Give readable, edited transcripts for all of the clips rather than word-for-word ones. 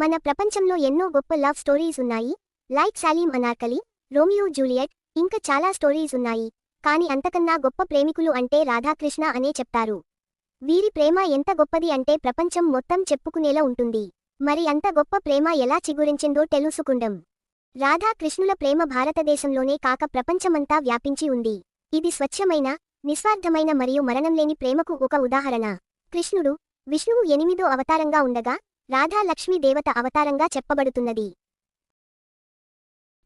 మన ప్రపంచంలో ఎన్నో గొప్ప లవ్ స్టోరీస్ ఉన్నాయి. Like Salim Anarkali, Romeo Juliet, ఇంకా చాలా స్టోరీస్ ఉన్నాయి. కాని అంతకన్నా గొప్ప ప్రేమికులు అంటే రాధాకృష్ణ అనే చెప్తారు. వీరి ప్రేమ ఎంత గొప్పది అంటే ప్రపంచం మొత్తం చెప్పుకునేలా ఉంటుంది. మరి అంత గొప్ప ప్రేమ ఎలా చిగురించిందో తెలుసుకుందాం. రాధాకృష్ణుల ప్రేమ భారతదేశంలోనే కాక ప్రపంచమంతా వ్యాపించి ఉంది. ఇది స్వచ్ఛమైన, నిస్వార్థమైన మరియు మరణంలేని ప్రేమకు ఒక ఉదాహరణ. కృష్ణుడు, విష్ణువు 8వ అవతారంగా ఉండగా రాధా లక్ష్మీ దేవత అవతారంగా చెప్పబడుతున్నది.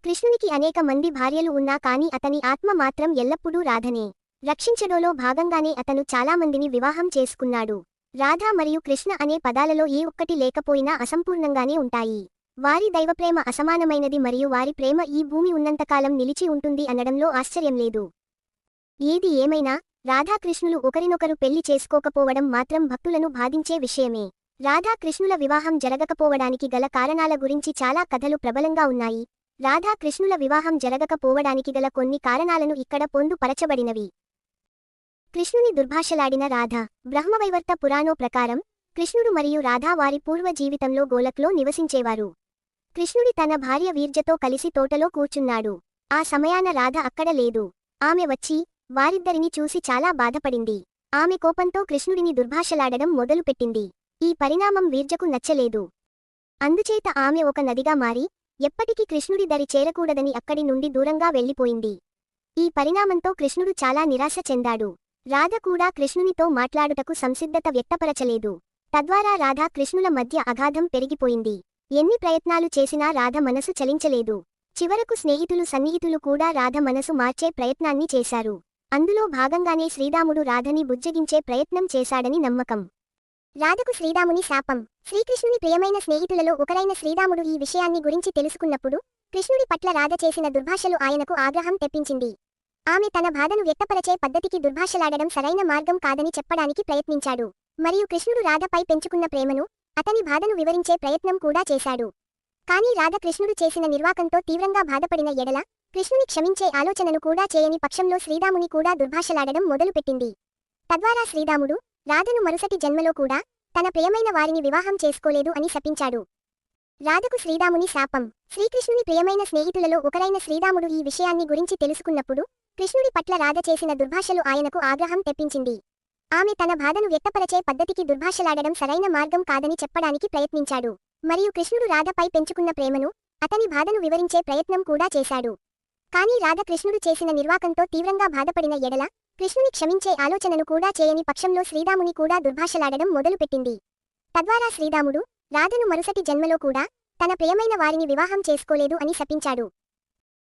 కృష్ణునికి అనేక మంది భార్యలు ఉన్నా కాని అతని ఆత్మ మాత్రం ఎల్లప్పుడూ రాధనే. రక్షించడంలో భాగంగానే అతను చాలామందిని వివాహం చేసుకున్నాడు. రాధా మరియు కృష్ణ అనే పదాలలో ఏ ఒక్కటి లేకపోయినా అసంపూర్ణంగానే ఉంటాయి. వారి దైవప్రేమ అసమానమైనది మరియు వారి ప్రేమ ఈ భూమి ఉన్నంతకాలం నిలిచి ఉంటుంది అనడంలో ఆశ్చర్యం లేదు. ఏది ఏమైనా రాధాకృష్ణులు ఒకరినొకరు పెళ్లి చేసుకోకపోవడం మాత్రం భక్తులను బాధించే విషయమే. రాధాకృష్ణుల వివాహం జరగకపోవడానికి గల కారణాల గురించి చాలా కథలు ప్రబలంగా ఉన్నాయి. రాధాకృష్ణుల వివాహం జరగకపోవడానికి గల కొన్ని కారణాలను ఇక్కడ పొందుపరచబడినవి. కృష్ణుని దుర్భాషలాడిన రాధ. బ్రహ్మవైవర్త పురాణో ప్రకారం కృష్ణుడు మరియు రాధా వారి పూర్వ జీవితంలో గోలక్లో నివసించేవారు. కృష్ణుడి తన భార్య వీర్జతో కలిసి తోటలో కూర్చున్నాడు. ఆ సమయాన రాధ అక్కడ లేదు. ఆమె వచ్చి వారిద్దరిని చూసి చాలా బాధపడింది. ఆమె కోపంతో కృష్ణుడిని దుర్భాషలాడడం మొదలుపెట్టింది. ఈ పరిణామం వీర్జకు నచ్చలేదు. అందుచేత ఆమె ఒక నదిగా మారి ఎప్పటికీ కృష్ణుడి దరి చేరకూడదని అక్కడి నుండి దూరంగా వెళ్లిపోయింది. ఈ పరిణామంతో కృష్ణుడు చాలా నిరాశ చెందాడు. రాధ కూడా కృష్ణునితో మాట్లాడుటకు సంసిద్ధత వ్యక్తపరచలేదు. తద్వారా రాధా కృష్ణుల మధ్య అగాధం పెరిగిపోయింది. ఎన్ని ప్రయత్నాలు చేసినా రాధ మనసు చలించలేదు. చివరకు స్నేహితులు సన్నిహితులు కూడా రాధ మనసు మార్చే ప్రయత్నాన్ని చేశారు. అందులో భాగంగానే శ్రీరాముడు రాధని బుజ్జగించే ప్రయత్నం చేశాడని నమ్మకం. రాధకు శ్రీరాముని శాపం. శ్రీకృష్ణుని ప్రియమైన స్నేహితులలో ఒకరైన శ్రీరాముడు ఈ విషయాన్ని గురించి తెలుసుకున్నప్పుడు కృష్ణుడి పట్ల రాధ చేసిన దుర్భాషలు ఆయనకు ఆగ్రహం తెప్పించింది. ఆమె తన బాధను వ్యక్తపరచే పద్ధతికి దుర్భాషలాడడం సరైన మార్గం కాదని చెప్పడానికి ప్రయత్నించాడు. మరియు కృష్ణుడు రాధపై పెంచుకున్న ప్రేమను, అతని బాధను వివరించే ప్రయత్నం కూడా చేశాడు. కానీ రాధ కృష్ణుడు చేసిన నిర్వాకంతో తీవ్రంగా బాధపడిన ఎడల కృష్ణుని క్షమించే ఆలోచనను కూడా చేయని పక్షంలో శ్రీరాముని కూడా దుర్భాషలాడడం మొదలుపెట్టింది. తద్వారా శ్రీరాముడు రాధను మరుసటి జన్మలో కూడా తన ప్రియమైన వారిని వివాహం చేసుకోలేదు అని శపించాడు. రాధకు శ్రీరాముని శాపం. శ్రీకృష్ణుని ప్రియమైన స్నేహితులలో ఒకరైన శ్రీరాముడు ఈ విషయాన్ని గురించి తెలుసుకున్నప్పుడు కృష్ణుడి పట్ల రాధ చేసిన దుర్భాషలు ఆయనకు ఆగ్రహం తెప్పించింది. ఆమె తన బాధను వ్యక్తపరచే పద్ధతికి దుర్భాషలాడడం సరైన మార్గం కాదని చెప్పడానికి ప్రయత్నించాడు. మరియు కృష్ణుడు రాధపై పెంచుకున్న ప్రేమను, అతని బాధను వివరించే ప్రయత్నం కూడా చేశాడు. కానీ రాధ కృష్ణుడు చేసిన నిర్వాకంతో తీవ్రంగా బాధపడిన ఎడల కృష్ణుని క్షమించే ఆలోచనను కూడా చేయని పక్షంలో శ్రీరాముని కూడా దుర్భాషలాడడం మొదలుపెట్టింది. తద్వారా శ్రీరాముడు రాధను మరుసటి జన్మలో కూడా తన ప్రియమైన వారిని వివాహం చేసుకోలేదు అని శపించాడు.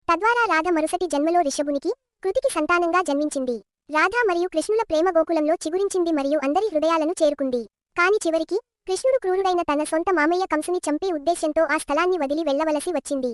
తద్వారా రాధ మరుసటి జన్మలో రిషభునికి, కృతికి సంతానంగా జన్మించింది. రాధ మరియు కృష్ణుల ప్రేమ గోకులంలో చిగురించింది మరియు అందరి హృదయాలను చేరుకుంది. కాని చివరికి కృష్ణుడు క్రూరుడైన తన సొంత మామయ్య కంసుని చంపే ఉద్దేశ్యంతో ఆ స్థలాన్ని వదిలి వెళ్లవలసి వచ్చింది.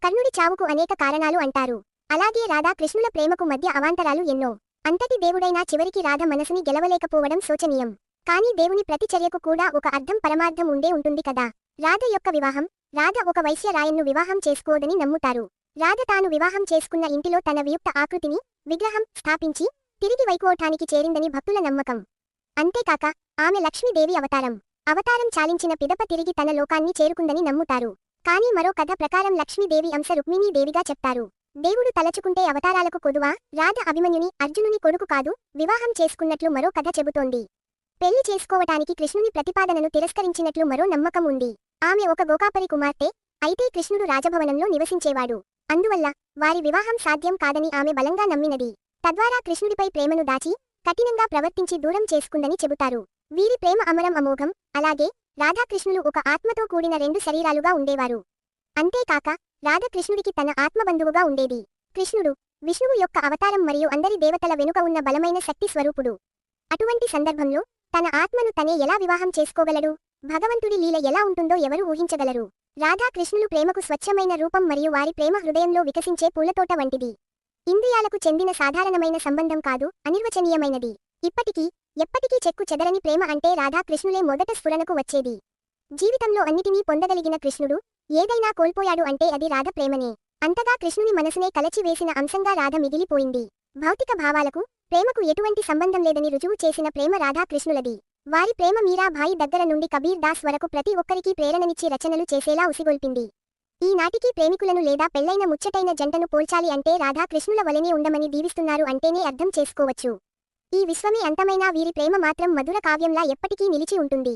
కర్ణుడి చావుకు అనేక కారణాలు అంటారు. అలాగే రాధా కృష్ణుల ప్రేమకు మధ్య అవాంతరాలు ఎన్నో. అంతటి దేవుడైనా చివరికి రాధ మనసుని గెలవలేకపోవడం శోచనీయం. కానీ దేవుని ప్రతి చర్యకు కూడా ఒక అర్థం పరమార్థం ఉండే ఉంటుంది కదా. రాధ యొక్క వివాహం. రాధ ఒక వైశ్య రాయన్ను వివాహం చేసుకోదని నమ్ముతారు. రాధ తాను వివాహం చేసుకున్న ఇంటిలో తన వియుక్త ఆకృతిని, విగ్రహం స్థాపించి తిరిగి వైకుంఠానికి చేరిందని భక్తుల నమ్మకం. అంతేకాక ఆమె లక్ష్మీదేవి అవతారం. అవతారం చాలించిన పిదప తిరిగి తన లోకాన్ని చేరుకుందని నమ్ముతారు. కానీ మరో కథ ప్రకారం లక్ష్మీదేవి అంశ రుక్మిణీదేవిగా చెప్తారు. దేవుడు తలచుకుంటే అవతారాలకు కొదువా. రాధ అభిమన్యుని, అర్జునుని కొడుకు కాదు, వివాహం చేసుకున్నట్లు మరో కథ చెబుతోంది. పెళ్లి చేసుకోవటానికి కృష్ణుని ప్రతిపాదనను తిరస్కరించినట్లు మరో నమ్మకం ఉంది. ఆమె ఒక గోకాపరి కుమార్తె. అయితే కృష్ణుడు రాజభవనంలో నివసించేవాడు. అందువల్ల వారి వివాహం సాధ్యం కాదని ఆమె బలంగా నమ్మినది. తద్వారా కృష్ణుడిపై ప్రేమను దాచి కఠినంగా ప్రవర్తించి దూరం చేసుకుందని చెబుతారు. వీరి ప్రేమ అమరం అమోఘం. అలాగే రాధాకృష్ణులు ఒక ఆత్మతో కూడిన రెండు శరీరాలుగా ఉండేవారు. అంతేకాక రాధ కృష్ణుడికి తన ఆత్మబంధువుగా ఉండేది. కృష్ణుడు విష్ణువు యొక్క అవతారం మరియు అందరి దేవతల వెనుక ఉన్న బలమైన శక్తి స్వరూపుడు. అటువంటి సందర్భంలో తన ఆత్మను తనే ఎలా వివాహం చేసుకోగలడు? భగవంతుడి లీల ఎలా ఉంటుందో ఎవరు ఊహించగలరు? రాధాకృష్ణులు ప్రేమకు స్వచ్ఛమైన రూపం మరియు వారి ప్రేమ హృదయంలో వికసించే పూలతోట వంటిది. ఇంద్రియాలకు చెందిన సాధారణమైన సంబంధం కాదు, అనిర్వచనీయమైనది. ఇప్పటికీ ఎప్పటికీ చెక్కు చెదరని ప్రేమ అంటే రాధాకృష్ణులే మొదట స్ఫురణకు వచ్చేది. జీవితంలో అన్నిటినీ పొందగలిగిన కృష్ణుడు ఏదైనా కోల్పోయాడు అంటే అది రాధ ప్రేమనే. అంతగా కృష్ణుని మనసునే కలచివేసిన అంశంగా రాధ మిగిలిపోయింది. భౌతిక భావాలకు, ప్రేమకు ఎటువంటి సంబంధం లేదని రుజువు చేసిన ప్రేమ రాధాకృష్ణులది. వారి ప్రేమ మీరాభాయి దగ్గర నుండి కబీర్ దాస్ వరకు ప్రతి ఒక్కరికి ప్రేరణనిచ్చి రచనలు చేసేలా ఉసిగొల్పింది. ఈనాటికి ప్రేమికులను లేదా పెళ్లైన ముచ్చటైన జంటను పోల్చాలి అంటే రాధాకృష్ణుల వలనే ఉండమని దీవిస్తున్నారు అంటేనే అర్థం చేసుకోవచ్చు. ఈ విశ్వమే అంతమైనా వీరి ప్రేమ మాత్రం మధుర కావ్యంలా ఎప్పటికీ నిలిచి ఉంటుంది.